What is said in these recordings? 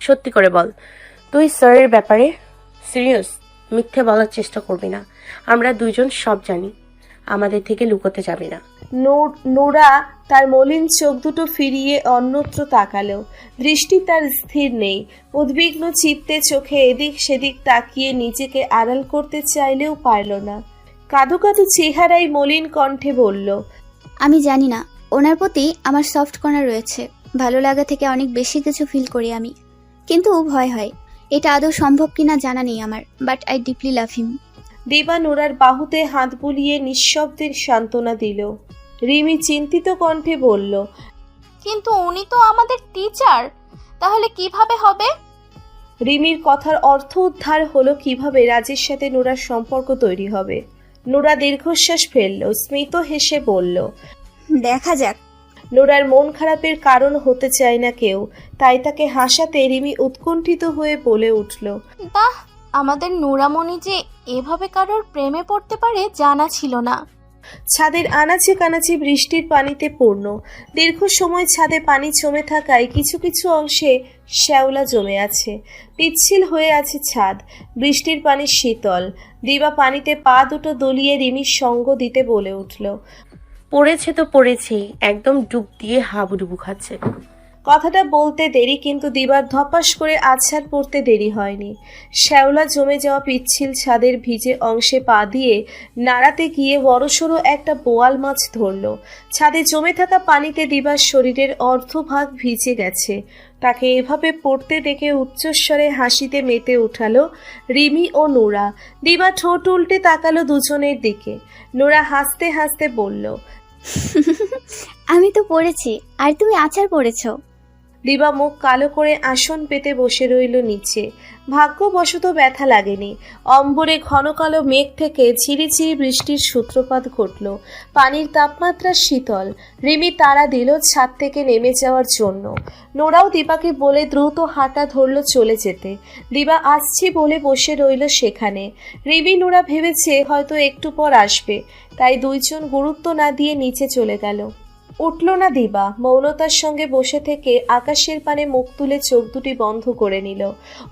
সত্যি করে বল, তুই স্যারের ব্যাপারে সিরিয়াস? মিথ্যে বলার চেষ্টা করবি না, আমরা দুইজন সব জানি, আমাদের থেকে লুকোতে যাবি না। নোরা তার মলিন চোখ দুটো ফিরিয়ে অন্যত্র তাকালো। দৃষ্টি তার স্থির নেই। উদ্বিগ্ন চিত্তে চোখে এদিক সেদিক তাকিয়ে নিজেকে আড়াল করতে চাইলেও পারল না। কাঁদো কাঁদো চেহারায় মলিন কণ্ঠে বলল, আমি জানি না, ওনার প্রতি আমার সফট কর্নার রয়েছে। ভালো লাগা থেকে অনেক বেশি কিছু ফিল করি আমি, কিন্তু ভয় হয় এটা আদৌ সম্ভব কিনা জানা নেই আমার, বাট আই ডিপলি লাভ হিম। দিবা নোরার বাহুতে হাত বুলিয়ে নিঃশব্দের সান্ত্বনা দিল। রিমি চিন্তিত কণ্ঠে বলল, কিন্তু উনি তো আমাদের টিচার, তাহলে কিভাবে হবে? রিমির কথার অর্থ উদ্ধার হলো কিভাবে রাজের সাথে নোরার সম্পর্ক তৈরি হবে। নোরা দীর্ঘশ্বাস ফেলল, স্মিত হেসে বলল, দেখা যাক। নোরার মন খারাপের কারণ হতে চায় না কেউ, তাই তাকে হাসাতে রিমি উৎকণ্ঠিত হয়ে বলে উঠল, বাহ, আমাদের নুরামণি যে এভাবে কারোর প্রেমে পড়তে পারে জানা ছিল না। ছাদের আনাচে কানাচে বৃষ্টির পানিতে পূর্ণ। দীর্ঘ সময় ছাদে পানি জমে থাকায় কিছু কিছু অংশে শ্যাওলা জমে আছে। পিচ্ছিল হয়ে আছে ছাদ। বৃষ্টির পানি শীতল। দিবা পানিতে পা দুটো দলিয়ে রিমির সঙ্গ দিতে বলে উঠল, পড়েছে তো পড়েছি, একদম ডুব দিয়ে হাবুডুবু খাচ্ছে। কথাটা বলতে দেরি, কিন্তু দিবার ধপাস করে আছাড় পড়তে দেরি হয়নি। শ্যাওলা জমে যাওয়া পিচ্ছিল ছাদের ভিজে অংশে পা দিয়ে নাড়াতে গিয়ে বড়সড় একটা বোয়াল মাছ ধরল। ছাদে জমে থাকা পানিতে দিবার শরীরের অর্ধভাগ ভিজে গেছে। তাকে এভাবে পড়তে দেখে উচ্চস্বরে হাসিতে মেতে উঠালো রিমি ও নোরা। দিবা ঠোঁট উল্টে তাকালো দুজনের দিকে। নোরা হাসতে হাসতে বলল, আমি তো পড়েছি, আর তুমি আচার পড়েছো। দিবা মুখ কালো করে আসন পেতে বসে রইল নিচে। ভাগ্যবশত ব্যথা লাগেনি। অম্বরে ঘন কালো মেঘ থেকে ঝিরিঝিরি বৃষ্টির সূত্রপাত ঘটল। পানির তাপমাত্রা শীতল। রিমি তাড়া দিল ছাদ থেকে নেমে যাওয়ার জন্য। নোরাও দিবাকে বলে দ্রুত হাঁটা ধরল চলে যেতে। দিবা আসছি বলে বসে রইল সেখানে। রিমি নোরা ভেবেছে হয়তো একটু পর আসবে, তাই দুইজন গুরুত্ব না দিয়ে নিচে চলে গেল। উঠল না দিবা। মৌনতার সঙ্গে বসে থেকে আকাশের পানে মুখ তুলে চোখ দুটি বন্ধ করে নিল।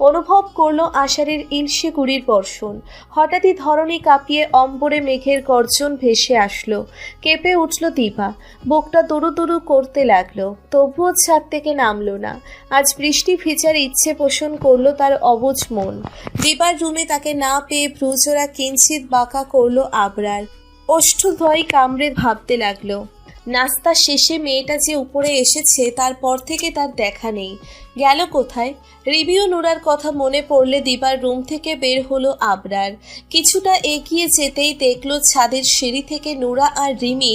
অনুভব করলো আষাঢ়ের ইলশে গুড়ির বর্ষণ। হঠাৎই ধরণী কাঁপিয়ে অম্বরে মেঘের গর্জন ভেসে আসলো। কেঁপে উঠল দিবা। বুকটা দুরু দুরু করতে লাগলো। তবুও ছাদ থেকে নামলো না। আজ বৃষ্টি ভিজার ইচ্ছে পোষণ করলো তার অবুঝ মন। দিবার রুমে তাকে না পেয়ে ভ্রুজোড়া কিঞ্চিত বাঁকা করলো আবরার। ওষ্ঠদ্বয় কামড়ে ভাবতে লাগলো, নাস্তা শেষে মেয়েটা যে উপরে এসেছে তারপর থেকে তার দেখা নেই, গেল কোথায়? রিমি ও নোরার কথা মনে পড়লে দিবার রুম থেকে বের হলো আবরার। কিছুটা এগিয়ে যেতেই দেখলো ছাদের সিঁড়ি থেকে নোরা আর রিমি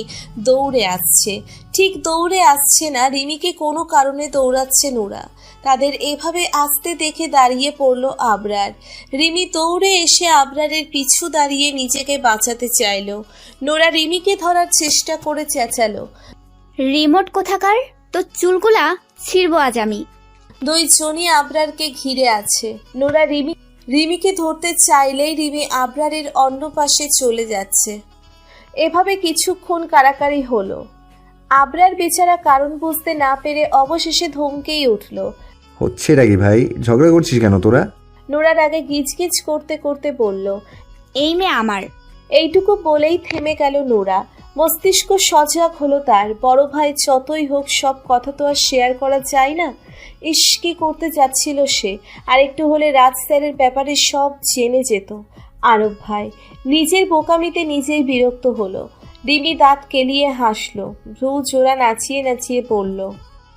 দৌড়ে আসছে। ঠিক দৌড়ে আসছে না, রিমিকে কোনো কারণে দৌড়াচ্ছে নোরা। তাদের এভাবে আসতে দেখে দাঁড়িয়ে পড়ল আবরার। রিমি দৌড়ে এসে আবরারের পিছু দাঁড়িয়ে নিজেকে বাঁচাতে চাইল। নোরা রিমিকে ধরার চেষ্টা করে চেঁচালো, রিমোট কোথাকার, তো চুলগুলা ছিড়বো আজ আমি। দুইজনই আবরারকে ঘিরে আছে। নোরা রিমিকে ধরতে চাইলেই রিমি আবরারের অন্য পাশে চলে যাচ্ছে। এভাবে কিছুক্ষণ কারাকারি হলো। আবরার বেচারা কারণ বুঝতে না পেরে অবশেষে ধমকেই উঠল, হচ্ছে নাকি ভাই, ঝগড়া করছিস কেন তোরা? নোরার আগে গিজগিজ করতে করতে বলল, এই মেয়ে আমার। এইটুকু বলেই থেমে গেল নোরা। মস্তিষ্ক সজাগ হলো তার। বড় ভাই যতই হোক সব কথা তো আর শেয়ার করা যায় না। ইস, কি করতে যাচ্ছিল সে! আর একটু হলে রাজ স্যারের ব্যাপারে সব জেনে যেত। আরব ভাই নিজের বোকামিতে নিজেই বিরক্ত হলো। রিমি দাঁত কেলিয়ে হাসলো, ভ্রু জোড়া নাচিয়ে নাচিয়ে বলল,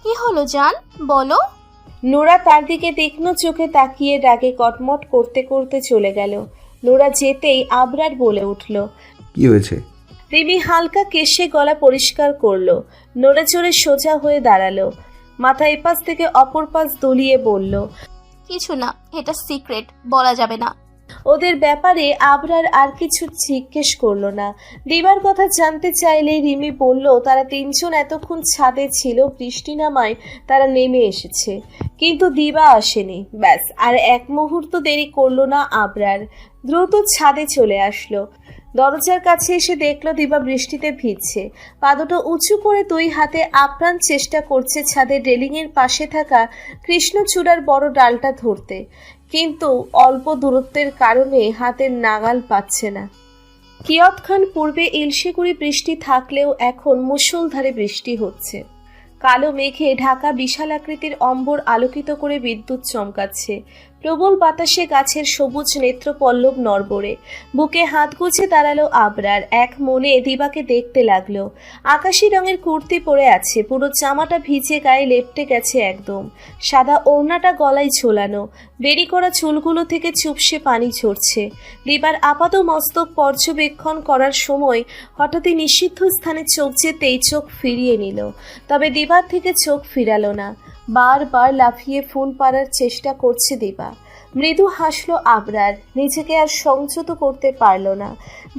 কি হলো জান, বলো। নোরা তার দিকে তীক্ষ্ণ চোখে তাকিয়ে রাগে কটমট করতে করতে চলে গেল। নোরা যেতেই আবরার বলে উঠল, কি হয়েছে? রিমি হালকা কেশে গলা পরিষ্কার করলো। নড়ে চড়ে সোজা হয়ে দাঁড়ালো। মাথা এপাশ থেকে অপর পাশ দলিয়ে বলল, কিছু না, এটা সিক্রেট, বলা যাবে না। ওদের ব্যাপারে আবরার আর কিছু জিজ্ঞেস করলো না। দিবার কথা জানতে চাইলে রিমি বলল তারা তিনজন এতক্ষণ ছাদে ছিল, বৃষ্টি নামায় তারা নেমে এসেছে, কিন্তু দিবা আসেনি। ব্যাস, আর এক মুহূর্ত দেরি করলো না আবরার, দ্রুত ছাদে চলে আসলো। দরজার কাছে এসে দেখলো দিবা বৃষ্টিতে ভিজছে। পা দুটো উঁচু করে দুই হাতে আপ্রাণ চেষ্টা করছে ছাদের রেলিংয়ের পাশে থাকা কৃষ্ণচূড়ার বড় ডালটা ধরতে, কিন্তু অল্প দূরত্বের কারণে হাতের নাগাল পাচ্ছে না। কিয়ৎক্ষণ পূর্বে ইলশেগুড়ি বৃষ্টি থাকলেও এখন মুষলধারে বৃষ্টি হচ্ছে। কালো মেঘে ঢাকা বিশাল আকৃতির অম্বর আলোকিত করে বিদ্যুৎ চমকাচ্ছে। প্রবল বাতাসে গাছের সবুজ নেত্রপল্লব নড়বড়ে। বুকে হাত গুছে দাঁড়ালো আবরার, এক মনে দিবাকে দেখতে লাগলো। আকাশি রঙের কুর্তি পরে আছে, পুরো জামাটা ভিজে গায়ে লেপটে গেছে একদম। সাদা ওড়নাটা গলায় ঝোলানো, বেরি করা চুলগুলো থেকে চুপসে পানি ঝরছে। দিবার আপাত মস্তক পর্যবেক্ষণ করার সময় হঠাৎই নিষিদ্ধ স্থানে চোখ যেতেই চোখ ফিরিয়ে নিল, তবে দিবার থেকে চোখ ফিরালো না। বারবার লাফিয়ে ফোন পাড়ার চেষ্টা করছে দিবা। মৃদু হাসলো আবরার, নিজেকে আর সংযত করতে পারল না।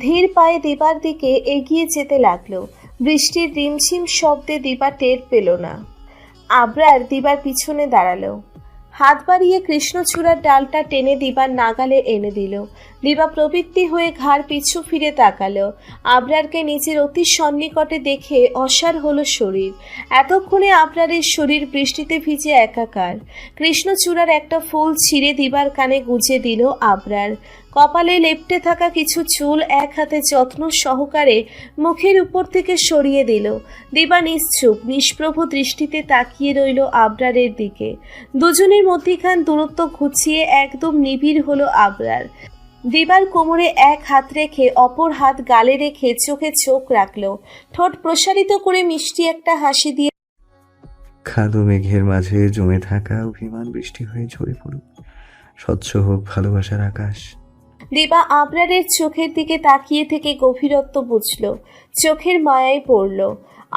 ধীর পায়ে দিবার দিকে এগিয়ে যেতে লাগলো। বৃষ্টির রিমঝিম শব্দে দিবা টের পেল না। আবরার দিবার পিছনে দাঁড়ালো, হাত বাড়িয়ে কৃষ্ণচূড়ার ডালটা টেনে দিবার নাগালে এনে দিল। দিবা প্রবৃত্তি হয়ে ঘাড় পিছু ফিরে তাকালো। আবরারকে নিজের অতি সন্নিকটে দেখে অসাড় হলো শরীর। এতক্ষণে আবরারের শরীর বৃষ্টিতে ভিজে একাকার। কৃষ্ণচূড়ার একটা ফুল ছিঁড়ে দিবার কানে গুজে দিল আবরার। কপালে লেপ্টে থাকা কিছু চুল এক হাতে যত্ন সহকারে মুখের উপর থেকে সরিয়ে দিল। দিবা নিশ্চুপ নিষ্প্রভ দৃষ্টিতে তাকিয়ে রইল আবরারের দিকে। দুজনের মধ্যিখান দূরত্ব ঘুচিয়ে একদম নিবিড় হলো আবরার। দিবার কোমরে এক হাত রেখে অপর হাত গালে রেখে চোখে চোখ রাখলো। ঠোঁট প্রসারিত করে মিষ্টি একটা হাসি দিয়ে কালো মেঘের মাঝে জমে থাকা অভিমান বৃষ্টি হয়ে ঝরে পড়ুক, স্বচ্ছ হোক ভালোবাসার আকাশ। দিবা আবরারের চোখের দিকে তাকিয়ে থেকে গভীরত্ব বুঝল, চোখের মায়ায় পড়ল।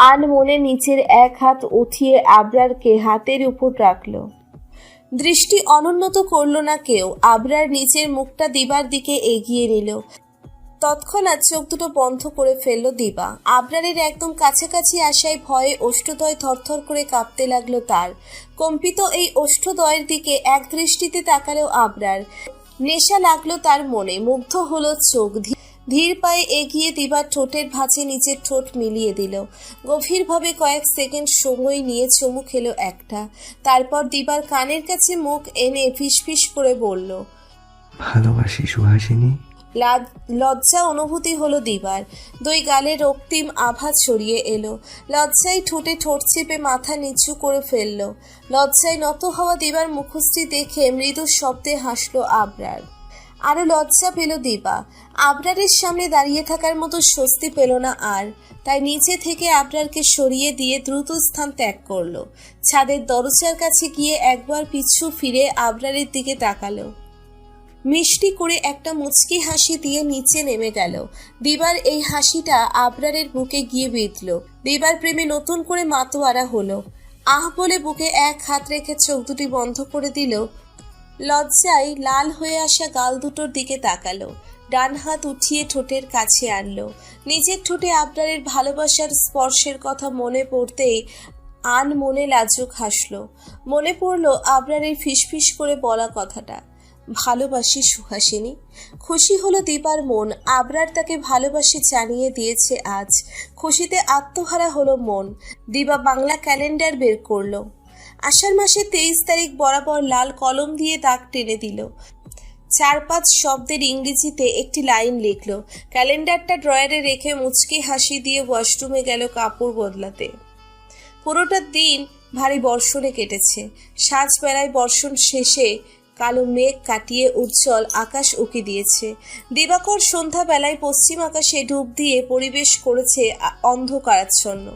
আন মনে নিচের এক হাত উঠিয়ে আবরারকে হাতের উপর রাখল। দৃষ্টি অনুন্নত করল না কেউ। আবরার নিচের মুখটা দিবার দিকে এগিয়ে নিল। তৎক্ষণাৎ চোখ দুটো বন্ধ করে ফেলল দিবা। আবরারের একদম কাছাকাছি আসায় ভয়ে ওষ্ঠদ্বয় থরথর করে কাঁপতে লাগলো তার। কম্পিত এই ওষ্ঠদ্বয়ের দিকে এক দৃষ্টিতে তাকালো আবরার। নেশা লাগলো তার মনে, মুগ্ধ হলো চোখ। ধীর পায়ে এগিয়ে দিবার ঠোঁটের ভাঁজে নিচের ঠোঁট মিলিয়ে দিল। গভীরভাবে কয়েক সেকেন্ড সময় নিয়ে চুমু খেলো একটা। তারপর দিবার কানের কাছে মুখ এনে ফিসফিস করে বলল, ভালোবাসি সুহাসিনী। লজ্জা অনুভূতি হলো দিবার। দুই গালে রক্তিম আভা ছড়িয়ে এলো। লজ্জায় ঠোঁটে ঠোঁট চেপে মাথা নিচু করে ফেললো। লজ্জায় নত হওয়া দিবার মুখশ্রী দেখে মৃদু শব্দে হাসলো আবরার। আরো লজ্জা পেল দিবা। আবরারের সামনে দাঁড়িয়ে থাকার মতো স্বস্তি পেল না আর, তাই নিচে থেকে আবরারকে সরিয়ে দিয়ে দ্রুত স্থান ত্যাগ করলো। ছাদের দরজার কাছে গিয়ে একবার পিছু ফিরে আবরারের দিকে তাকালো। মিষ্টি করে একটা মুচকি হাসি দিয়ে নিচে নেমে গেল। দিবার এই হাসিটা আবরারের বুকে গিয়ে বিঁধল। দিবার প্রেমে নতুন করে মাতোয়ারা হলো। আহ বলে বুকে এক হাত রেখে চোখ দুটি বন্ধ করে দিল। লজ্জায় লাল হয়ে আসা গাল দুটোর দিকে তাকালো। ডান হাত উঠিয়ে ঠোঁটের কাছে আনলো। নিজের ঠোঁটে আবরারের ভালোবাসার স্পর্শের কথা মনে পড়তেই আন মনে লাজুক হাসলো। মনে পড়লো আবরারের ফিসফিস করে বলা কথাটা, ভালোবাসি সুহাসিনী। খুশি হলো দিবার মন, আবরার তাকে ভালোবাসি জানিয়ে দিয়েছে আজ। খুশিতে আত্মহারা হলো মন। দিবা বাংলা ক্যালেন্ডার বের করলো। আষাঢ় মাসের 23 তারিখ বরাবর লাল কলম দিয়ে দাগ টেনে দিল। 4-5 শব্দের ইংরেজিতে একটি লাইন লিখলো। ক্যালেন্ডারটা ড্রয়ারে রেখে মুচকি হাসি দিয়ে ওয়াশরুমে গেল কাপড় বদলাতে। পুরোটা দিন ভারী বর্ষণে কেটেছে। সাজবেলায় বর্ষণ শেষে কালো মেঘ কাটিয়ে উজ্জ্বল আকাশ উকি দিয়েছে। দিবাকর সন্ধ্যাবেলায় পশ্চিম আকাশে ডুব দিয়ে পরিবেশ করেছে অন্ধকারাচ্ছন্ন।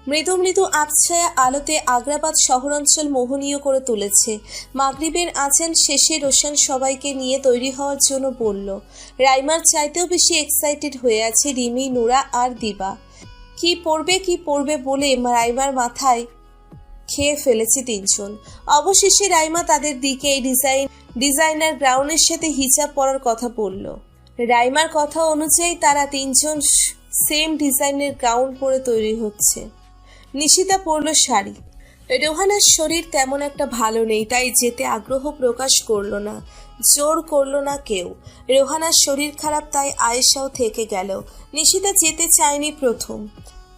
মৃদু মৃদু আবছায়া আলোতে আগ্রাবাদ শহরাঞ্চল মোহনীয় করে তুলেছে। মাগরিবের আজান শেষে রোশন সবাইকে নিয়ে তৈরি হওয়ার জন্য বলল। রাইমার চাইতেও বেশি এক্সাইটেড হয়ে আছে রিমি, নুরা আর দিবা। কি পড়বে বলে রাইমার মাথায় খেয়ে ফেলেছে তিনজন। অবশেষে রাইমা তাদের দিকে ডিজাইনার গ্রাউন্ডের সাথে হিজাব পরার কথা বলল। রাইমার কথা অনুযায়ী তারা তিনজন সেম ডিজাইনের গাউন পরে তৈরি হচ্ছে। নিশিতা পরল শাড়ি। রোহানার শরীর তেমন একটা ভালো নেই, তাই যেতে আগ্রহ প্রকাশ করলো না, জোর করলো না কেউ। রোহানার শরীর খারাপ, তাই আয়েশাও থেকে গেল। নিশিতা যেতে চায়নি প্রথম,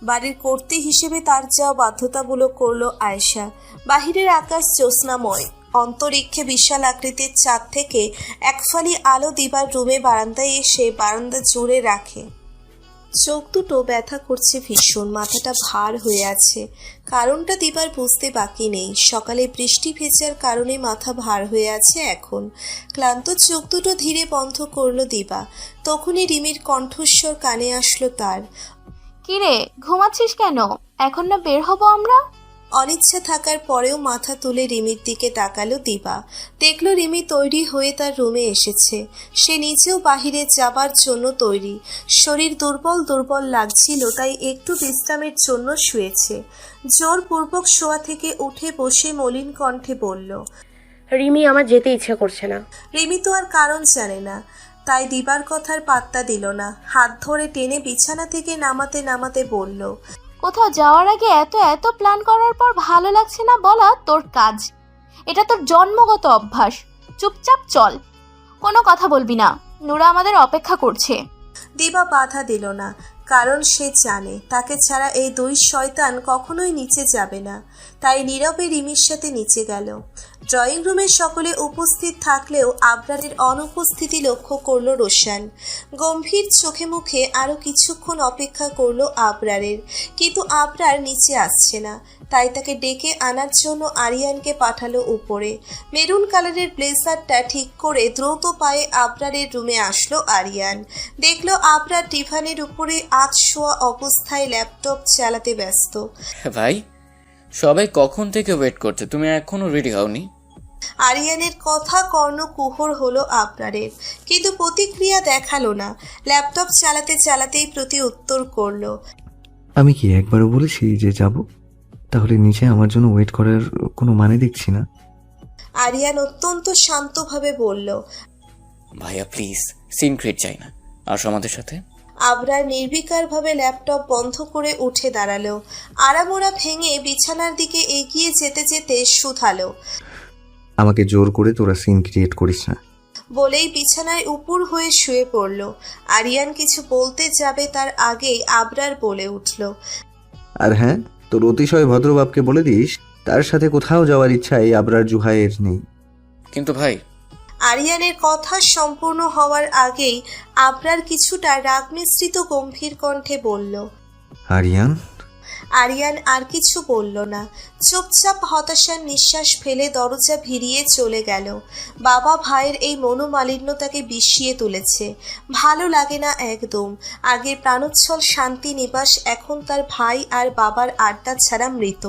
বাড়ির কর্ত্রী হিসেবে তার যাওয়া বাধ্যতামূলক করলো আয়েশা। বাহিরের আকাশ জ্যোৎস্নাময়, অন্তরিক্ষে বিশাল আকৃতির চাঁদ থেকে এক ফালি আলো দিবার রুমে বারান্দায় এসে বারান্দা জুড়ে রাখে। চোখ দুটো ব্যথা করছে ভীষণ, মাথাটা ভার হয়ে আছে। কারণটা দিবার বুঝতে বাকি নেই। সকালে বৃষ্টি ভেজার কারণে মাথা ভার হয়ে আছে এখন। ক্লান্ত চোখ দুটো ধীরে বন্ধ করলো দিবা। তখনই রিমির কণ্ঠস্বর কানে আসলো তার। কিরে, ঘুমাচ্ছিস কেন? এখন না বের হবো আমরা? অনিচ্ছা থাকার পরেও মাথা তুলে রিমির দিকে তাকালো দিবা। দেখলো রিমি তৈরি হয়ে তার রুমে এসেছে। সে নিজেও বাহিরে যাবার জন্য তৈরি। শরীর দুর্বল দুর্বল লাগছিল, তাই একটু বিশ্রামের জন্য শুয়েছে। জোরপূর্বক শোয়া থেকে উঠে বসে মলিন কণ্ঠে বলল, রিমি, আমার যেতে ইচ্ছা করছে না। রিমি তো আর কারণ জানে না, তাই দিবার কথার পাত্তা দিল না। হাত ধরে টেনে বিছানা থেকে নামাতে নামাতে বলল, কোথাও যাওয়ার আগে এত এত প্ল্যান করার পর ভালো লাগছে না বলা তোর কাজ। এটা তোর জন্মগত অভ্যাস। চুপচাপ চল, কোনো কথা বলবি না। নুরা আমাদের অপেক্ষা করছে। দিবা বাধা দিল না, কারণ সে জানে তাকে ছাড়া এই দুই শয়তান কখনোই নিচে যাবে না। তাই নীরবে রিমির সাথে নিচে গেল। ড্রয়িং রুমে সকলে উপস্থিত থাকলেও আবরারের অনুপস্থিতি লক্ষ্য করল রোশান। গম্ভীর চোখে মুখে আরও কিছুক্ষণ অপেক্ষা করলো আবরারের, কিন্তু আবরার নিচে আসছে না। তাই তাকে ডেকে আনার জন্য আরিয়ানকে পাঠালো উপরে। মেরুন কালারের ব্লেজারটা ঠিক করে দ্রুত পায়ে আবরারের রুমে আসলো আরিয়ান। দেখলো আবরার ডিভানের উপরে আধ শোয়া অবস্থায় ল্যাপটপ চালাতে ব্যস্ত। ভাই, সবাই কখন থেকে ওয়েট করছে, তুমি এখনো রেডি হওনি? আরিয়ানের কথা কর্ণকুহর হলো আবরারের, কিন্তু প্রতিক্রিয়া দেখালো না। ল্যাপটপ চালাতে চালাতেই প্রতি উত্তর করলো, আমি কি একবারও বলেছি যে যাব? তাহলে নিচে আমার জন্য ওয়েট করার কোনো মানে দেখছি না। আরিয়ান অত্যন্ত শান্তভাবে বলল, ভাইয়া প্লিজ, সিন ক্রিয়েট চাই না। আসো আমাদের সাথে। আবরার নির্বিকারভাবে ল্যাপটপ বন্ধ করে উঠে দাঁড়ালো। আড়ামোড়া ভেঙে বিছানার দিকে এগিয়ে যেতে যেতে শুধালো, আমাকে জোর করে তোরা সিন ক্রিয়েট করিস না। বলেই বিছানায় উপুর হয়ে শুয়ে পড়ল। আরিয়ান কিছু বলতে যাবে তার আগেই আবরার বলে উঠল, আর হ্যাঁ, তোর অতিশয় ভদ্রবাবকে বলে দিস তার সাথে কোথাও যাওয়ার ইচ্ছা এই আবরার জুহাইয়ের নেই। কিন্তু ভাই। আরিয়ানের কথা সম্পূর্ণ হওয়ার আগেই আবরার কিছুটা রাগ মিশ্রিত গম্ভীর কণ্ঠে বলল, আরিয়ান। আরিয়ান আর কিছু বলল না, চুপচাপ হতাশার নিঃশ্বাস ফেলে দরজা ভিড়িয়ে চলে গেল। বাবা ভাইয়ের এই মনোমালিন্য তাকে বিষিয়ে তুলেছে। ভালো লাগে না একদম। আগের প্রাণোচ্ছল শান্তি নিবাস এখন তার ভাই আর বাবার আড্ডা ছাড়া মৃত।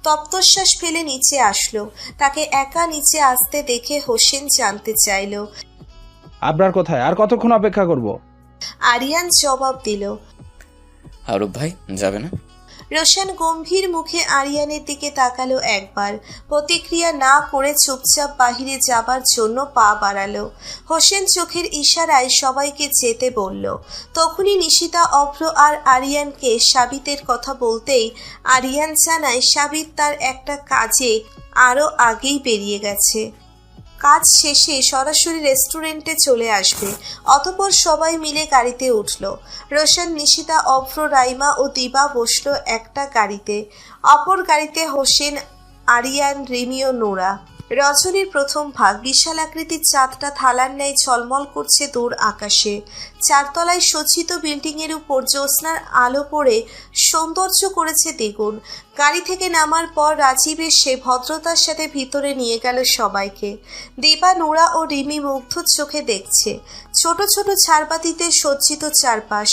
তপ্তশ্বাস ফেলে নিচে আসলো। তাকে একা নিচে আসতে দেখে হোসেন জানতে চাইল, আবরার কোথায়? আর কতক্ষণ অপেক্ষা করব? আরিয়ান জবাব দিল, আরব ভাই যাবে না? রোশন গম্ভীর মুখে আরিয়ানের দিকে তাকালো একবার, প্রতিক্রিয়া না করে চুপচাপ বাহিরে যাবার জন্য পা বাড়ালো। হোসেন চোখের ইশারায় সবাইকে যেতে বলল। তখনই নিশিতা, অভ্র আর আরিয়ানকে সাবিতের কথা বলতেই আরিয়ান জানায় সাবিত তার একটা কাজে আরও আগেই বেরিয়ে গেছে। কাজ শেষে সরাসরি রেস্টুরেন্টে চলে আসবে। অতঃপর সবাই মিলে গাড়িতে উঠল। রোশন, নিশিতা, অভ্র, রাইমা ও দিবা বসলো একটা গাড়িতে। অপর গাড়িতে হোসেন, আরিয়ান, রিমি ও নোরা। রজনীর প্রথম ভাগ। বিশাল আকৃতির চাঁদটা থালার ন্যায় ঝলমল করছে দূর আকাশে। চারতলায় সজ্জিত বিল্ডিংয়ের উপর জ্যোৎস্নার আলো পড়ে সৌন্দর্য করেছে দ্বিগুণ। গাড়ি থেকে নামার পর রাজীব এসে ভদ্রতার সাথে ভিতরে নিয়ে গেল সবাইকে। দিবা, নোরা ও রিমি মুগ্ধ চোখে দেখছে। ছোট ছোট ঝাড়বাতিতে সজ্জিত চারপাশ।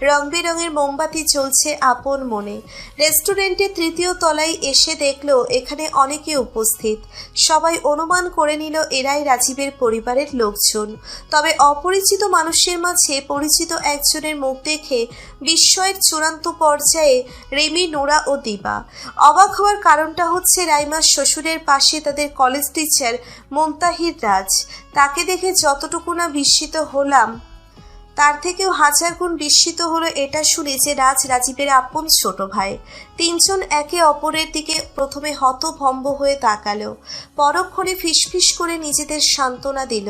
রং বেরঙের মোমবাতি জ্বলছে আপন মনে। রেস্টুরেন্টের তৃতীয় তলায় এসে দেখলো এখানে অনেকে উপস্থিত। সবাই অনুমান করে নিল এরাই রাজীবের পরিবারের লোকজন। তবে অপরিচিত মানুষের মাঝে পরিচিত একজনের মুখ দেখে বিস্ময়ের চূড়ান্ত পর্যায়ে রিমি, নোরা ও দিবা। অবাক হওয়ার কারণটা হচ্ছে রাইমার শ্বশুরের পাশে তাদের কলেজ টিচার মুমতাহির রাজ। তাকে দেখে যতটুকু না বিস্মিত হলাম, তার থেকেও হাজার গুণ বিস্মিত হলো এটা শুনে যে রাজ রাজীবের আপন ছোট ভাই। তিনজন একে অপরের দিকে প্রথমে হতভম্ব হয়ে তাকালো, পরক্ষণে ফিসফিস করে নিজেদের সান্ত্বনা দিল।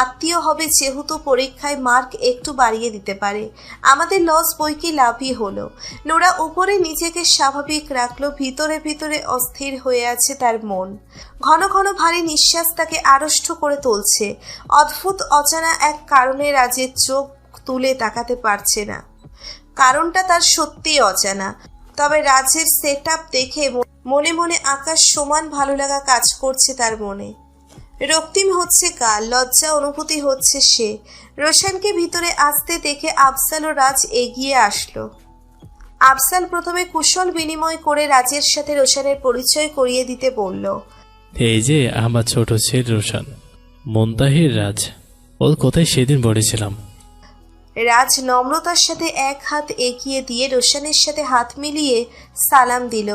আত্মীয় হবে যেহেতু পরীক্ষায় মার্ক একটু বাড়িয়ে দিতে পারে, আমাদের লস বইকি লাভই হলো। নোরা উপরে নিজেকে স্বাভাবিক রাখলো, ভিতরে ভিতরে অস্থির হয়ে আছে তার মন। ঘন ঘন ভারী নিঃশ্বাস তাকে আড়ষ্ট করে তুলছে। অদ্ভুত অজানা এক কারণে রাজের চোখ তুলে তাকাতে পারছে না। কারণটা তার সত্যিই অজানা, তবে রাজের সেট আপ দেখে মনে মনে আকাশ সমান ভালো লাগা কাজ করছে তার মনে। রক্তিম হচ্ছে গাল, লজ্জা অনুভূতি হচ্ছে সে। রোশানকে ভিতরে আসতে দেখে আফজাল ও রাজ এগিয়ে আসলো। আফজাল প্রথমে কুশল বিনিময় করে রাজের সাথে রোশানের পরিচয় করিয়ে দিতে বলল। এই যে আমার ছোট ছেলে রোশান, মুনতাহির রাজ। ওর কোথায় সেদিন বলেছিলাম। রাজ নম্রতার সাথে এক হাত এগিয়ে দিয়ে রোশানের সাথে হাত মিলিয়ে সালাম দিল।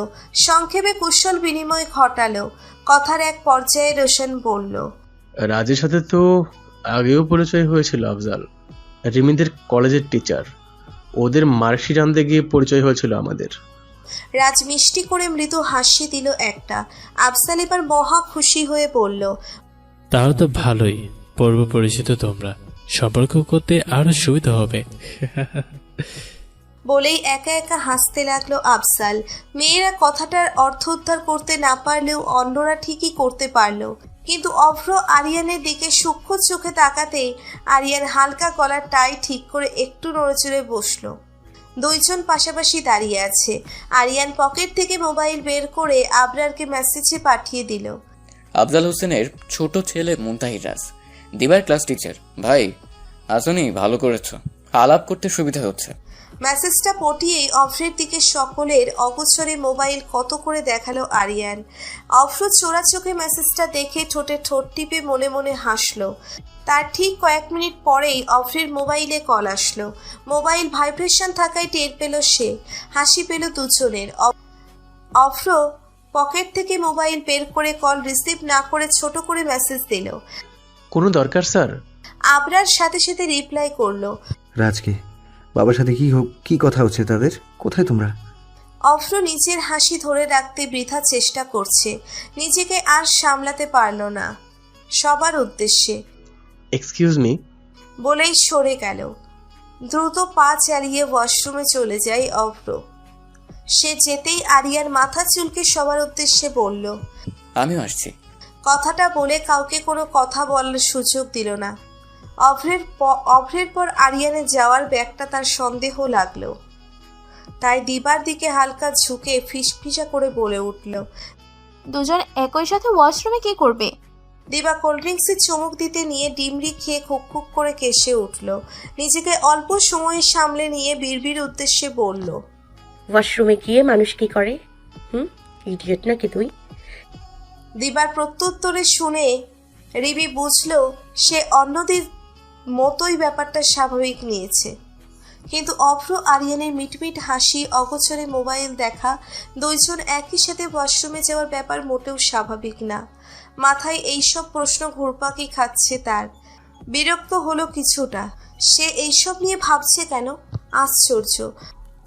সংক্ষেপে কুশল বিনিময় ঘটালো। কথার এক পর্যায়ে রোশন বলল, রাজের সাথে তো আগেও পরিচয় হয়েছিল আফজাল, রিমিদের কলেজের টিচার। ওদের মার্কশিট আনতে গিয়ে পরিচয় হয়েছিল আমাদের। রাজ মিষ্টি করে মৃদু হাসি দিল একটা। আফজাল এবার মহা খুশি হয়ে বলল, তাহলে তো ভালোই, পূর্ব পরিচিত তোমরা, সম্পর্ক করতে আরো সুবিধা হবে। বলেই একা একা হাসতে লাগলো আফজাল। মেয়েরা কথাটার অর্থ উদ্ধার করতে না পারলেও অন্যরা ঠিকই করতে পারলো। কিন্তু অভ্র আরিয়ানের দিকে সূক্ষ্ম চোখে তাকাতেই আরিয়ান হালকা গলার টাই ঠিক করে একটু নড়েচড়ে বসলো। দুইজন পাশাপাশি দাঁড়িয়ে আছে। আরিয়ান পকেট থেকে মোবাইল বের করে আবরারকে মেসেজে পাঠিয়ে দিল। আফজাল হোসেনের ছোট ছেলে মুনতাহির রাজ, দিবার ক্লাস টিচার। ভাই আসনি, ভালো করেছো, আলাপ করতে সুবিধা হচ্ছে। মেসেজটা পটিয়েই অভ্রের দিকে সকলের অগোচরে মোবাইল কত করে দেখালো আরিয়ান। অভ্র চোরা চোখে মেসেজটা দেখে ঠোঁটে ঠোঁট টিপে মনে মনে হাসলো। তার ঠিক কয়েক মিনিট পরেই অভ্রের মোবাইলে কল আসলো। মোবাইল ভাইব্রেশন থাকায় টের পেল সে। হাসি পেল দুজনের। অভ্র পকেট থেকে মোবাইল বের করে কল রিসিভ না করে ছোট করে মেসেজ দিল। কোনো দরকার স্যার? আবরার সাথে সাথে রিপ্লাই করলো। রাজকে বাবার সাথে কি কথা হচ্ছে তাদের? কোথায় তোমরা? অভ্র নিজের হাসি ধরে রাখতে বৃথা চেষ্টা করছে, নিজেকে আর সামলাতে পারল না। সবার উদ্দেশ্যে এক্সকিউজ মি বলেই সরে গেল। দ্রুত পা চালিয়ে ওয়াশরুমে চলে যায় অভ্র। সে যেতেই আরিয়ার মাথা চুলকে সবার উদ্দেশ্যে বলল, আমিও আসছি। কথাটা বলে কাউকে কোনো কথা বলার সুযোগ দিল না। অভ্রের পর আরিয়ানে যাওয়ার ব্যাগটা তার সন্দেহ লাগলো, তাই দিবার দিকে হালকা ঝুঁকে ফিসফিসা করে বলে উঠল, দুজন একই সাথে ওয়াশরুমে কি করবে? দিবা কোল্ড ড্রিঙ্কসে চুমুক দিতে নিয়ে ডিমরি খেয়ে খুক খুক করে কেসে উঠল। নিজেকে অল্প সময়ে সামলে নিয়ে বিড়বির উদ্দেশ্যে বলল, ওয়াশরুমে গিয়ে মানুষ কি করে? ইডিয়েট নাকি তুই? দিবার প্রত্যুত্তরে শুনে রিবি বুঝল সে অন্যদের মতোই ব্যাপারটা স্বাভাবিক নিয়েছে। কিন্তু অভ্র আরিয়ানের মিটমিট হাসি, অগোচরে মোবাইল দেখা, দুইজন একই সাথে ওয়াশরুমে যাওয়ার ব্যাপার মোটেও স্বাভাবিক না। মাথায় এইসব প্রশ্ন ঘুরপাকি খাচ্ছে তার। বিরক্ত হলো কিছুটা। সে এইসব নিয়ে ভাবছে কেন? আশ্চর্য।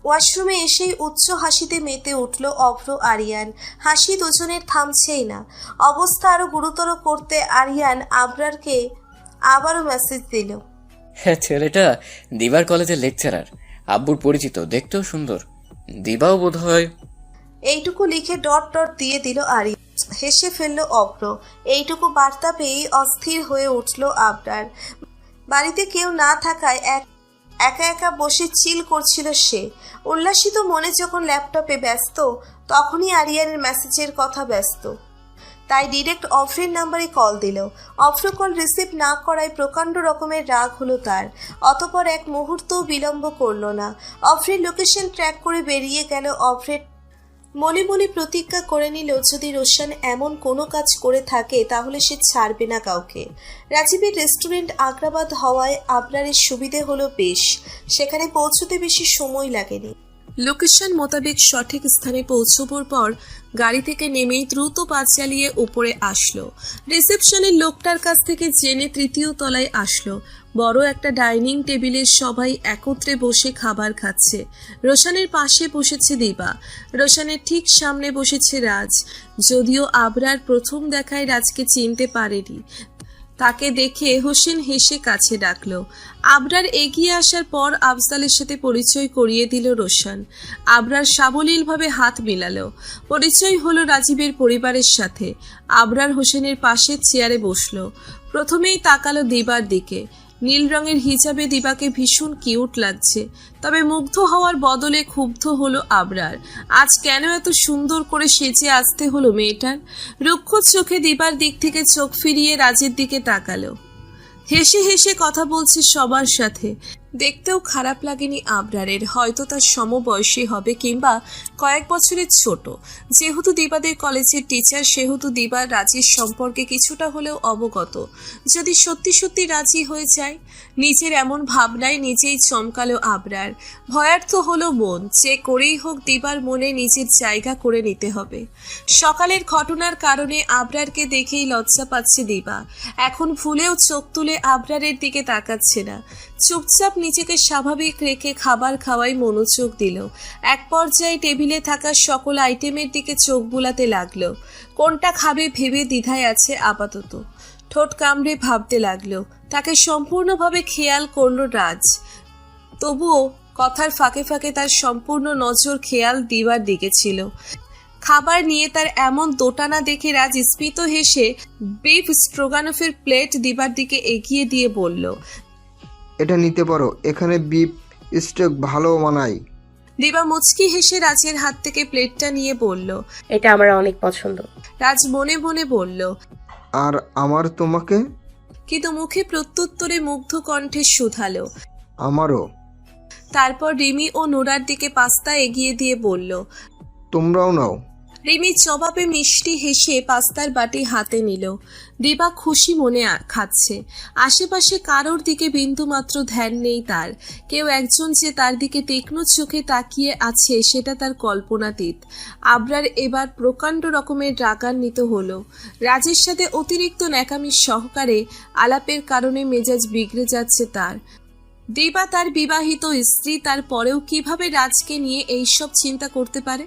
ওয়াশরুমে এসেই উচ্চ হাসিতে মেতে উঠল অভ্র আরিয়ান। হাসি দুজনের থামছেই না। অবস্থা আরো গুরুতর করতে আরিয়ান আবরারকে আবারও মেসেজ দিল। হ্যাঁ, ছেলেটা দিবার কলেজের লেকচারার, আব্বুর পরিচিত, দেখতেও সুন্দর। দিবাও বোধ হয়। এইটুকু লিখে ডট ডট দিয়ে দিল আরিয়ান। হেসে ফেলল অভ্র। এইটুকু বার্তা পেয়েই অস্থির হয়ে উঠল আবরার। বাড়িতে কেউ না থাকায় একা একা বসে চিল করছিল সে। উল্লাসিত মনে যখন ল্যাপটপে ব্যস্ত, তখনই আরিয়ানের মেসেজের কথা ব্যস্ত। তাই ডিরেক্ট অভ্রের নাম্বারে কল দিল। অভ্র কল রিসিভ না করায় প্রকাণ্ড রকমের রাগ হলো তার। অতপর এক মুহূর্তও বিলম্ব করল না। অভ্রের লোকেশন ট্র্যাক করে বেরিয়ে গেল। অভ্রের মনে মনে প্রতিজ্ঞা করে নিল, যদি রোশান এমন কোনো কাজ করে থাকে তাহলে সে ছাড়বে না কাউকে। রাজীবের রেস্টুরেন্ট আগ্রাবাদ হওয়ায় আবরারের সুবিধে হলো বেশ। সেখানে পৌঁছতে বেশি সময় লাগেনি। লোকেশন মোতাবেক সঠিক স্থানে পৌঁছবার পর গাড়ি থেকে নেমেই দ্রুত পা চালিয়ে উপরে আসলো। রিসেপশনের লোকটার কাছ থেকে জেনে তৃতীয় তলায় আসলো। বড় একটা ডাইনিং টেবিলে সবাই একত্রে বসে খাবার খাচ্ছে। রোশানের পাশে বসেছে দিবা, রোশানের ঠিক সামনে বসেছে রাজ। যদিও আবরার প্রথম দেখায় রাজকে চিনতে পারেনি, তাকে দেখে হোসেন হেসে কাছে ডাকলো। আবরার এগিয়ে আসার পর আফজালের সাথে পরিচয় করিয়ে দিল রোশন। আবরার সাবলীলভাবে হাত মেলালো। পরিচয় হলো রাজীবের পরিবারের সাথে। আবরার হোসেনের পাশের চেয়ারে বসলো। প্রথমেই তাকালো দিবার দিকে। নীল রঙের হিজাবে দিবাকে ভীষণ কিউট লাগছে, তবে মুগ্ধ হওয়ার বদলে ক্ষুব্ধ হলো আবরার। আজ কেন এত সুন্দর করে সেজে আসতে হলো মেয়েটার? রুক্ষ চোখে দিবার দিক থেকে চোখ ফিরিয়ে রাজের দিকে তাকালো। হেসে হেসে কথা বলছে সবার সাথে। দেখতেও খারাপ লাগেনি আবরারের। হয়তো তার সমবয়সী হবে কিংবা কয়েক বছরের ছোট। যেহেতু দিবাদের কলেজের টিচার, সেহেতু দিবা রাজির সম্পর্কে কিছুটা হলেও অবগত। যদি সত্যি সত্যি রাজি হয়ে যায়। নিজের এমন ভাবনায় নিজেই চমকালো আবরার। ভয়ার্থ হলো মন, যে করেই হোক দিবার মনে নিজের জায়গা করে নিতে হবে। সকালের ঘটনার কারণে আবরারকে দেখেই লজ্জা পাচ্ছে দিবা। এখন ভুলেও চোখ তুলে আবরারের দিকে তাকাচ্ছে না। চুপচাপ নিজেকে স্বাভাবিক রেখে খাবার খাওয়ায় মনোযোগ দিল। এক পর্যায়ে টেবিলে থাকা সকল আইটেমের দিকে চোখ বুলাতে লাগলো। কোনটা খাবে ভেবে দ্বিধায় আছে আপাতত। ঠোঁট কামড়ে ভাবতে লাগলো। তাকে সম্পূর্ণভাবে খেয়াল করলো রাজ। তবুও কথার ফাঁকে ফাঁকে তার সম্পূর্ণ নজর খেয়াল দিবার দিকে ছিল। খাবার নিয়ে তার এমন দোটানা দেখে রাজ স্মিত হেসে বিফ স্ট্রোগানফের প্লেট দিবার দিকে এগিয়ে দিয়ে বলল, এটা নিতে পারো, এখানে বিফ স্টেক ভালো মানায়। দিবা মুচকি হেসে রাজের হাত থেকে প্লেটটা নিয়ে বলল, এটা আমার অনেক পছন্দ। রাজ মনে মনে বলল, আর আমার তোমাকে? কিন্তু মুখে প্রত্যুত্তরে মুগ্ধ কণ্ঠে শুধালো, আমারও। তারপর রিমি ও নোরার দিকে পাস্তা এগিয়ে দিয়ে বলল, তোমরাও নাও। রিমি জবাবে মিষ্টি হেসে পাস্তার বাটি হাতে নিল। দিবা খুশি মনে খাচ্ছে। আশেপাশে কারোর দিকে বিন্দুমাত্র ধ্যান নেই তার। কেউ একজন যে তার দিকে তীক্ষ্ণ চোখে তাকিয়ে আছে সেটা তার কল্পনাতীত। আবরার এবার প্রকাণ্ড রকমের রাগান্বিত হলো। রাজের সাথে অতিরিক্ত ন্যাকামির সহকারে আলাপের কারণে মেজাজ বিগড়ে যাচ্ছে তার। দিবা তার বিবাহিত স্ত্রী, তারপরেও কিভাবে রাজকে নিয়ে এইসব চিন্তা করতে পারে?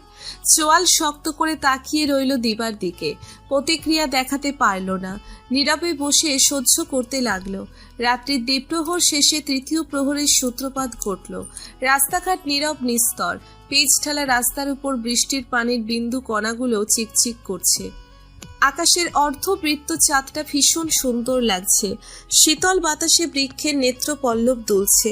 চোয়াল শক্ত করে তাকিয়ে রইল দিবার দিকে। প্রতিক্রিয়া দেখাতে পারল না। নীরবে বসে সহ্য করতে লাগলো। রাত্রির দ্বিপ্রহর শেষে তৃতীয় প্রহরের সূত্রপাত ঘটল। রাস্তাঘাট নীরব নিস্তর। পিচ ঢালা রাস্তার উপর বৃষ্টির পানির বিন্দু কণাগুলো চিকচিক করছে। আকাশের অর্ধবৃত্ত চাঁদটা ভীষণ সুন্দর লাগছে। শীতল বাতাসে বৃক্ষের নেত্র পল্লব দুলছে।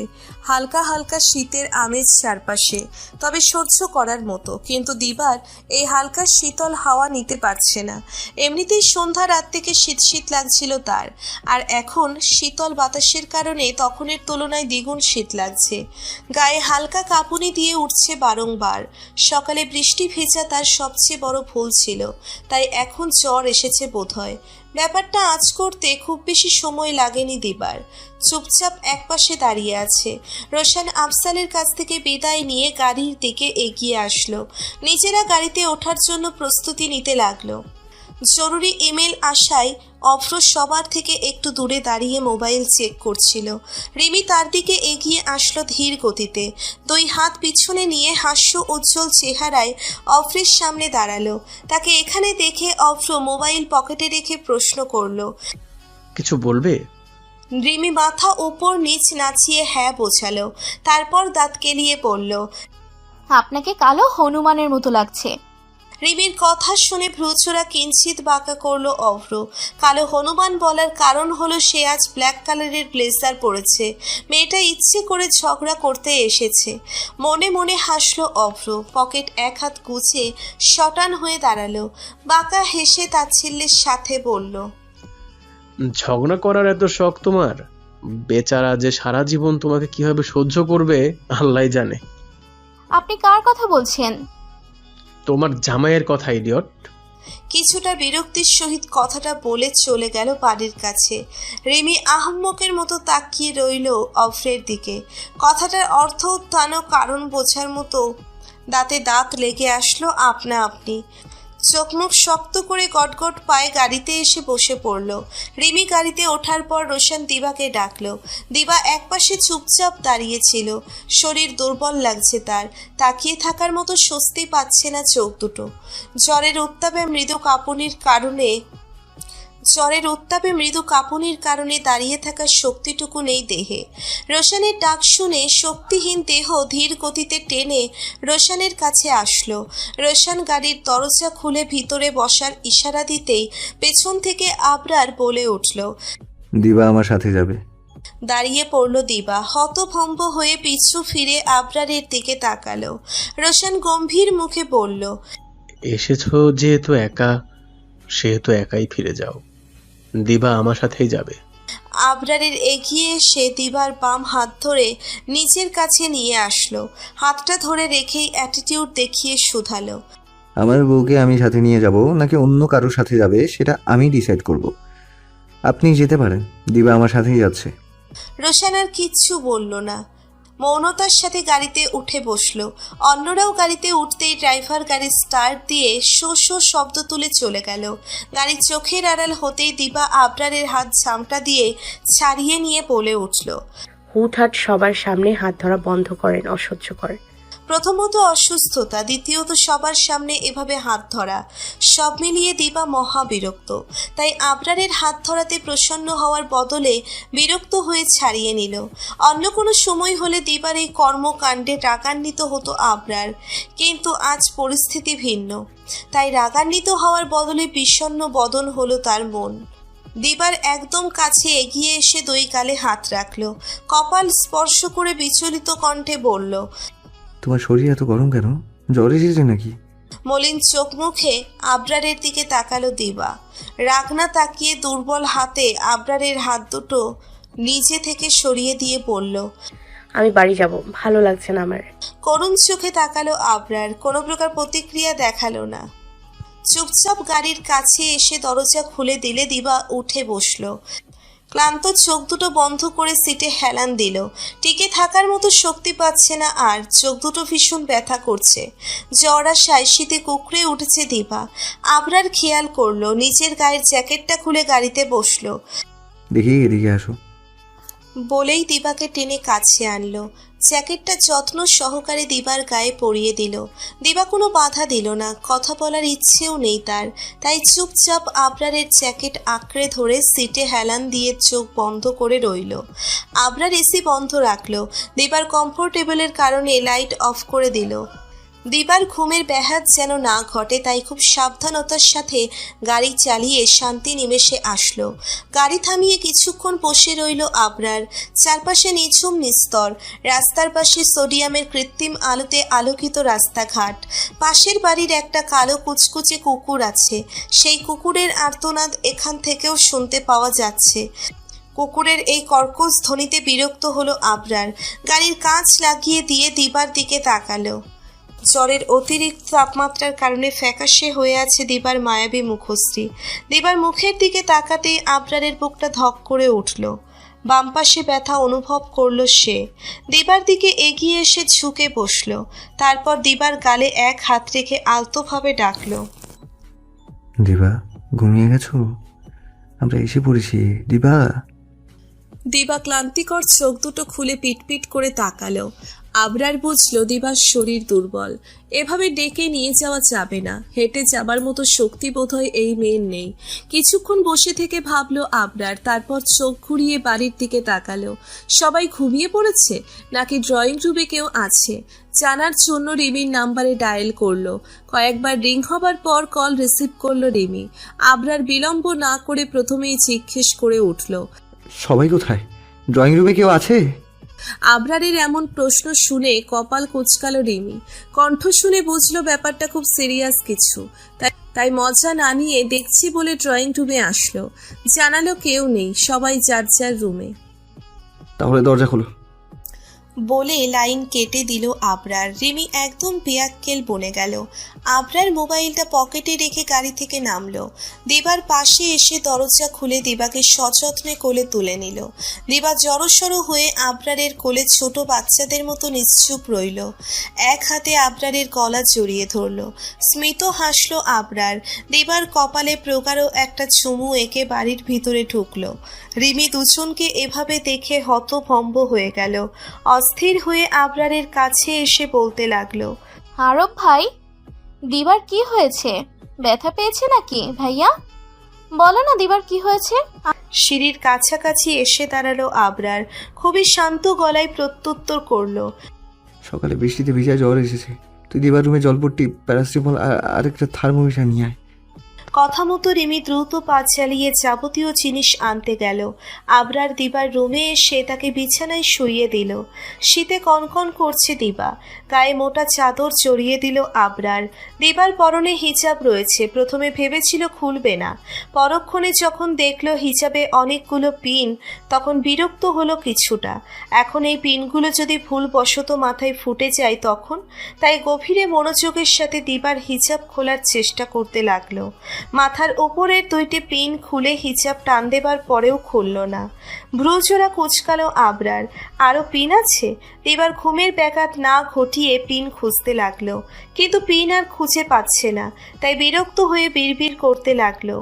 হালকা হালকা শীতের আমেজ চারপাশে, তবে সহ্য করার মতো। কিন্তু দিবার এই হালকা শীতল হাওয়া নিতে পারছে না। এমনিতেই সন্ধ্যা রাত থেকে শীত শীত লাগছিল তার, আর এখন শীতল বাতাসের কারণে তখনের তুলনায় দ্বিগুণ শীত লাগছে। গায়ে হালকা কাঁপুনি দিয়ে উঠছে বারংবার। সকালে বৃষ্টি ভেজা তার সবচেয়ে বড় ভুল ছিল, তাই এখন জ্বর এসেছে বোধহয়। ব্যাপারটা আঁচ করতে খুব বেশি সময় লাগেনি দিবার। চুপচাপ একপাশে দাঁড়িয়ে আছে। রোশন আফজালের কাছ থেকে বিদায় নিয়ে গাড়ির দিকে এগিয়ে আসলো। নিজেরা গাড়িতে ওঠার জন্য প্রস্তুতি নিতে লাগলো। জরুরি ইমেল আসায় অভ্র সবার থেকে একটু দূরে দাঁড়িয়ে মোবাইল চেক করছিল। রিমি তার দিকে এগিয়ে আসলো ধীর গতিতে। দুই হাত পিছনে নিয়ে হাস্য উজ্জ্বল চেহারায় অভ্রের সামনে দাঁড়ালো। তাকে এখানে দেখে অভ্র মোবাইল পকেটে রেখে প্রশ্ন করলো, কিছু বলবে? রিমি মাথা উপর নিচ নাচিয়ে হ্যাঁ বোঝালো। তারপর দাঁত কেলিয়ে বলল, আপনাকে কালো হনুমানের মতো লাগছে। রিমির কথা শুনে ভ্রুচোরা কিঞ্চিত বাঁকা করলো অভ্র। কালো হনুমান বলার কারণ হলো সে আজ ব্ল্যাক কালারের ব্লেজার পরেছে। মেয়েটা ইচ্ছে করে ঝগড়া করতে এসেছে। মনে মনে হাসলো অভ্র। পকেট এক হাত গুছিয়ে শটান হয়ে দাঁড়ালো। বাঁকা হেসে তাচ্ছিল্যের সাথে বলল, ঝগড়া করার এত শখ তোমার? বেচারা যে সারা জীবন তোমাকে কিভাবে সহ্য করবে আল্লাহ জানে। আপনি কার কথা বলছেন? তোমার জামাইয়ের কথা, ইডিয়ট। কিছুটা বিরক্তির সহিত কথাটা বলে চলে গেল বাড়ির কাছে। রিমি আহম্মকের মতো তাকিয়ে রইল অভ্রের দিকে। কথাটার অর্থ উত্থান ও কারণ বোঝার মতো দাঁতে দাঁত লেগে আসলো আপনা আপনি। চোখ মুখ শক্ত করে গটগট পায়ে গাড়িতে এসে বসে পড়ল। রিমি গাড়িতে ওঠার পর রোশন দিবাকে ডাকলো। দিবা একপাশে চুপচাপ দাঁড়িয়েছিল। শরীর দুর্বল লাগছে তার, তাকিয়ে থাকার মতো স্বস্তি পাচ্ছে না চোখ দুটো। জ্বরের উত্তাপে মৃদু কাঁপুনির কারণে দাঁড়িয়ে থাকার শক্তিটুকু নেই দেহে। রোশনের ডাক শুনে শক্তিহীন দেহ ধীর গতিতে টেনে রোশনের কাছে আসলো। রোশন গাড়ির দরজা খুলে ভিতরে বসার ইশারা দিতেই পেছন থেকে আবরার বলে উঠল। দিবা আমার সাথে যাবে। দাঁড়িয়ে পড়ল দিবা, হতভম্ব হয়ে পিছু ফিরে আবরারের দিকে তাকালো। রোশন গম্ভীর মুখে বলল, এসেছো যেহেতু একা, সেহেতু একাই ফিরে যাও। দিবা আমার সাথেই যাবে। আবরারের এগিয়ে এসে দিবার বাম হাত ধরে নিজের কাছে নিয়ে আসলো। হাতটা ধরে রেখেই অ্যাটিটিউড দেখিয়ে শুধালো, আমার বউকে আমি সাথে নিয়ে যাব নাকি অন্য কারোর সাথে যাবে সেটা আমি ডিসাইড করব। আপনি যেতে পারেন, দিবা আমার সাথেই যাচ্ছে। রোশন আর কিচ্ছু বলল না, মৌনতার সাথে গাড়িতে উঠে বসলো। অন্যরাও গাড়িতে উঠতেই ড্রাইভার গাড়ি স্টার্ট দিয়ে শো শো শব্দ তুলে চলে গেল। গাড়ির চোখের আড়াল হতেই দিবা আবরারের হাত ঝামটা দিয়ে ছাড়িয়ে নিয়ে বলে উঠল, হুটহাট সবার সামনে হাত ধরা বন্ধ করেন, অসহ্যকর। প্রথমত অসুস্থতা, দ্বিতীয়ত সবার সামনে এভাবে হাত ধরা, সব মিলিয়ে দিবা মহা বিরক্ত। তাই আবরারের হাত ধরাতে প্রসন্ন হওয়ার বদলে বিরক্ত হয়ে ছাড়িয়ে নিল। অন্য কোনো সময় হলে দিবার এই কর্মকাণ্ডে রাগান্বিত হতো আবরার, কিন্তু আজ পরিস্থিতি ভিন্ন। তাই রাগান্বিত হওয়ার বদলে বিষণ্ণ বদন হলো তার মন। দিবার একদম কাছে এগিয়ে এসে দুই গালে হাত রাখলো, কপাল স্পর্শ করে বিচলিত কণ্ঠে বলল, তোমার শরীর এত গরম কেন? জ্বর এসেছে নাকি? মলিন চোখ মুখে আবরারের দিকে তাকালো দিবা। রাগনা তাকিয়ে দুর্বল হাতে আবরারের হাত দুটো নিজে থেকে সরিয়ে দিয়ে বলল, আমি বাড়ি যাব, ভালো লাগছে না আমার। করুণ চোখে তাকালো আবরার, কোনো প্রকার প্রতিক্রিয়া দেখালো না। চুপচাপ গাড়ির কাছে এসে দরজা খুলে দিলে দিবা উঠে বসলো। ক্লান্ত চোখ দুটো বন্ধ করে সিটে হেলান দিল। টিকে থাকার মতো শক্তি পাচ্ছে না আর, চোখ দুটো ভীষণ ব্যথা করছে। জ্বর আর শীতে কুকড়ে উঠেছে দিবা। আবরার খেয়াল করলো, নিজের গায়ের জ্যাকেটটা খুলে গাড়িতে বসলো। দেখি এদিকে আসো। বলেই দিবাকে টেনে কাছে আনলো। জ্যাকেটটা যত্ন সহকারে দিবার গায়ে পরিয়ে দিল। দিবা কোনো বাধা দিল না, কথা বলার ইচ্ছেও নেই তার। তাই চুপচাপ আবরারের জ্যাকেট আঁকড়ে ধরে সিটে হেলান দিয়ে চোখ বন্ধ করে রইল। আবরার এসি বন্ধ রাখলো। দিবার কমফোর্টেবলের কারণে লাইট অফ করে দিল। দিবার ঘুমের ব্যাঘাত যেন না ঘটে, তাই খুব সাবধানতার সাথে গাড়ি চালিয়ে শান্তি নিমেষে আসলো। গাড়ি থামিয়ে কিছুক্ষণ বসে রইল আবরার। চারপাশে নিঝুম নিস্তর, রাস্তার পাশে সোডিয়ামের কৃত্রিম আলোতে আলোকিত রাস্তাঘাট। পাশের বাড়ির একটা কালো কুচকুচে কুকুর আছে, সেই কুকুরের আর্তনাদ এখান থেকেও শুনতে পাওয়া যাচ্ছে। কুকুরের এই কর্কশ ধ্বনিতে বিরক্ত হলো আবরার। গাড়ির কাঁচ লাগিয়ে দিয়ে দিবার দিকে তাকালো। জ্বরের অতিরিক্ত তাপমাত্রার কারণে ফ্যাকাশে হয়ে আছে দিবার মায়াবী মুখশ্রী। দিবার মুখের দিকে তাকাতেই আবরারের বুকটা ধক করে উঠল। বাম পাশে ব্যথা অনুভব করল সে। দিবার দিকে এগিয়ে এসে ঝুঁকে বসল। তারপর দিবার গালে এক হাত রেখে আলতোভাবে ডাকল, দিবা ঘুমিয়ে গেছো? আমরা এসে পড়েছি দিবা। দিবা ক্লান্তিকর চোখ দুটো খুলে পিটপিট করে তাকালো। আবরার বুঝলো দিবার শরীর দুর্বল, এভাবে ডেকে নিয়ে যাওয়া যাবে না। হেঁটে যাবার মতো শক্তি বোধহয় এই মেয়ের নেই। কিছুক্ষণ বসে থেকে ভাবলো আবরার, তারপর চোখ ঘুরিয়ে বাড়ির দিকে তাকালো। সবাই ঘুমিয়ে পড়েছে নাকি ড্রয়িং রুমে কেউ আছে জানার জন্য রিমির নাম্বারে ডায়াল করলো। কয়েকবার রিং হবার পর কল রিসিভ করলো রিমি। আবরার বিলম্ব না করে প্রথমেই জিজ্ঞেস করে উঠল, সবাই কোথায়? ড্রয়িং রুমে কেউ আছে? আবরারের এমন প্রশ্ন শুনে কপাল কুঁচকালো রিমি। কণ্ঠ শুনে বুঝলো ব্যাপারটা খুব সিরিয়াস কিছু। তাই মজা না নিয়ে দেখছি বলে ড্রয়িং রুমে আসলো। জানালো কেউ নেই, সবাই যার যার রুমে। তাহলে দরজা খোলো। বলে লাইন কেটে দিল আবরার। রিমি একদম বেয়াক্কেল বনে গেল। আবরার মোবাইলটা পকেটে রেখে গাড়ি থেকে নামলো। দিবার পাশে এসে দরজা খুলে দিবাকে সযত্নে কোলে তুলে নিল। দিবা জড়সড় হয়ে আবরারের কোলে ছোট বাচ্চাদের মতো নিশ্চুপ রইল। এক হাতে আবরারের গলা জড়িয়ে ধরল। স্মিত হাসল আবরার। দিবার কপালে প্রগাঢ় একটা চুমু এঁকে বাড়ির ভিতরে ঢুকলো। রিমি দুজনকে এভাবে দেখে হতভম্ব হয়ে গেল। অস্থির হয়ে আবরারের কাছে এসে বলতে লাগলো, আরব ভাই, দিবার কি হয়েছে? ব্যথা পেয়েছে নাকি ভাইয়া? বলো না দিবার কি হয়েছে? সিঁড়ির কাছাকাছি এসে দাঁড়ালো আবরার। খুবই শান্ত গলায় প্রত্যুত্তর করলো, সকালে বৃষ্টিতে ভিজা জ্বর এসেছে। তুই দিবার রুমে জলপট্টি, প্যারাসিটামল আর আরেকটা থার্মোমিটার নিয়ে আয়। কথা মতো রিমি দ্রুত পা চালিয়ে যাবতীয় জিনিস আনতে গেল। আবরার দিবার রুমে এসে তাকে বিছানায় শুইয়ে দিল। শীতে কনকন করছে দিবা। গায়ে মোটা চাদর জড়িয়ে দিল আবরার। দিবার পরনে হিজাব রয়েছে। প্রথমে ভেবেছিল খুলবে না, পরক্ষণে যখন দেখলো হিজাবে অনেকগুলো পিন, তখন বিরক্ত হলো কিছুটা। এখন এই পিনগুলো যদি ভুলবশত মাথায় ফুটে যায় তখন, তাই গভীরে মনোযোগের সাথে দিবার হিজাব খোলার চেষ্টা করতে লাগলো। মাথার উপরের 2টি পিন খুলে হিজাব টান দেবার পরেও খুলল না। ভ্রুজোড়া কুচকালো আবরার। আরও পিন আছে? এবার ঘুমের ব্যাঘাত না ঘটিয়ে পিন খুঁজতে লাগলো, কিন্তু পিন আর খুঁজে পাচ্ছে না। তাই বিরক্ত হয়ে বিড়বিড় করতে লাগলো,